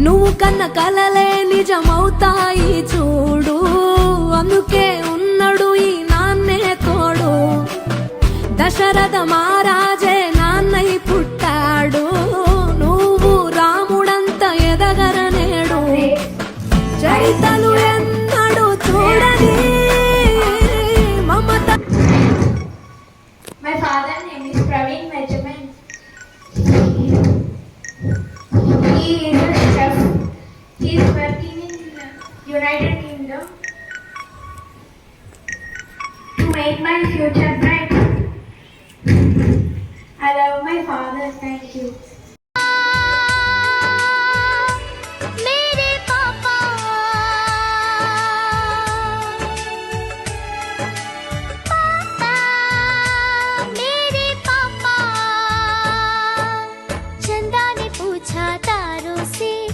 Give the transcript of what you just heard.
నువ్వు కన్న కలలే నిజమవుతాయి చూడు, అందుకే ఉన్నాడు ఈ నాన్నే తోడు. దశరథ మహారాజే నాన్నై పుట్టాడు, నువ్వు రాముడంత ఎదగరనేడు. చరితలు ఎన్నడు చూడని మమత. My father name is Praveen Mejaman. He is a chef. He is working in United Kingdom to make my future bright. I love my father. Thank you.